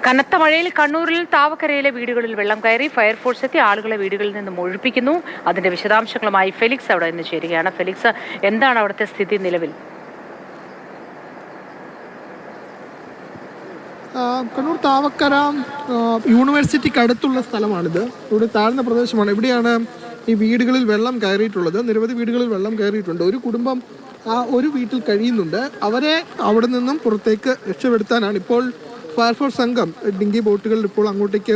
കനത്ത മഴയിൽ കണ്ണൂരിൽ താവക്കരയിലെ വീടുകളിൽ വെള്ളം കയറി. ഫയർഫോഴ്സ് എത്തി ആളുകളെ വീടുകളിൽ നിന്നും ഒഴിപ്പിക്കുന്നു. അതിന്റെ വിശദാംശങ്ങളുമായി ഫെലിക്സ് അവിടെ നിന്ന് ചേരുകയാണ്. ഫെലിക്സ്, എന്താണ് അവിടുത്തെ സ്ഥിതി നിലവിൽ? കണ്ണൂർ താവക്കര യൂണിവേഴ്സിറ്റിക്ക് അടുത്തുള്ള സ്ഥലമാണിത്. ഇവിടെ താഴ്ന്ന പ്രദേശമാണ്. ഇവിടെയാണ് ഈ വീടുകളിൽ വെള്ളം കയറിയിട്ടുള്ളത്. നിരവധി വീടുകളിൽ വെള്ളം കയറിയിട്ടുണ്ട്. ഒരു കുടുംബം ഒരു വീട്ടിൽ കഴിയുന്നുണ്ട്. അവരെ അവിടെ നിന്നും പുറത്തേക്ക് രക്ഷപ്പെടുത്താനാണ് ഇപ്പോൾ ഫയർഫോഴ്സ് സംഘം ഡിങ്കി ബോട്ടുകളിൽ ഇപ്പോൾ അങ്ങോട്ടേക്ക്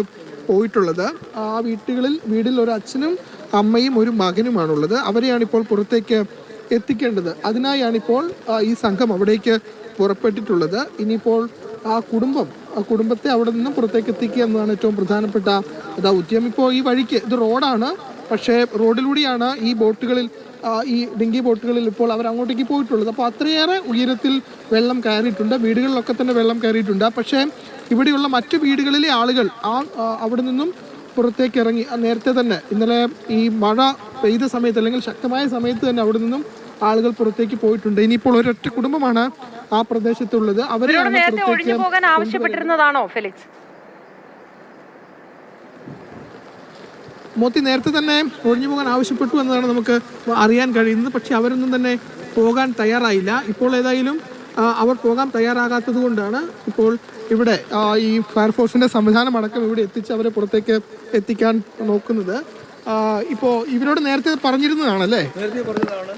പോയിട്ടുള്ളത്. ആ വീടിൽ ഒരു അച്ഛനും അമ്മയും ഒരു മകനുമാണുള്ളത്. അവരെയാണ് ഇപ്പോൾ പുറത്തേക്ക് എത്തിക്കേണ്ടത്. അതിനായാണിപ്പോൾ ഈ സംഘം അവിടേക്ക് പുറപ്പെട്ടിട്ടുള്ളത്. ഇനിയിപ്പോൾ ആ കുടുംബത്തെ അവിടെ നിന്നും പുറത്തേക്ക് എത്തിക്കുക എന്നതാണ് ഏറ്റവും പ്രധാനപ്പെട്ട ദൗത്യം. ഇപ്പോൾ ഈ വഴിക്ക് ഇത് റോഡാണ്, പക്ഷേ റോഡിലൂടെയാണ് ഈ ബോട്ടുകളിൽ ഈ ഡിങ്കി ബോട്ടുകളിൽ ഇപ്പോൾ അവർ അങ്ങോട്ടേക്ക് പോയിട്ടുള്ളത്. അപ്പോൾ അത്രയേറെ ഉയരത്തിൽ വെള്ളം കയറിയിട്ടുണ്ട്. വീടുകളിലൊക്കെ തന്നെ വെള്ളം കയറിയിട്ടുണ്ട്. പക്ഷേ ഇവിടെയുള്ള മറ്റു വീടുകളിലെ ആളുകൾ അവിടെ നിന്നും പുറത്തേക്ക് ഇറങ്ങി നേരത്തെ തന്നെ ഇന്നലെ ഈ മഴ പെയ്ത സമയത്ത് അല്ലെങ്കിൽ ശക്തമായ സമയത്ത് തന്നെ അവിടെ നിന്നും ആളുകൾ പുറത്തേക്ക് പോയിട്ടുണ്ട്. ഇനിയിപ്പോൾ ഒരൊറ്റ കുടുംബമാണ് ആ പ്രദേശത്തുള്ളത്. അവരെയാണ് ഒഴിഞ്ഞു പോകാൻ ആവശ്യപ്പെട്ടിരുന്നതാണോ ഫെലിക്സ്? മോത്തി നേരത്തെ തന്നെ ഒഴിഞ്ഞു പോകാൻ ആവശ്യപ്പെട്ടു എന്നതാണ് നമുക്ക് അറിയാൻ കഴിയുന്നത്. പക്ഷെ അവരൊന്നും തന്നെ പോകാൻ തയ്യാറായില്ല. ഇപ്പോൾ ഏതായാലും അവർ പോകാൻ തയ്യാറാകാത്തത് കൊണ്ടാണ് ഇപ്പോൾ ഇവിടെ ഈ ഫയർഫോഴ്സിന്റെ സംവിധാനം അടക്കം ഇവിടെ എത്തിച്ച് അവരെ പുറത്തേക്ക് എത്തിക്കാൻ നോക്കുന്നത്. ഇപ്പോൾ ഇവരോട് നേരത്തെ പറഞ്ഞിരുന്നതാണല്ലേ? നേരത്തെ പറഞ്ഞതാണ്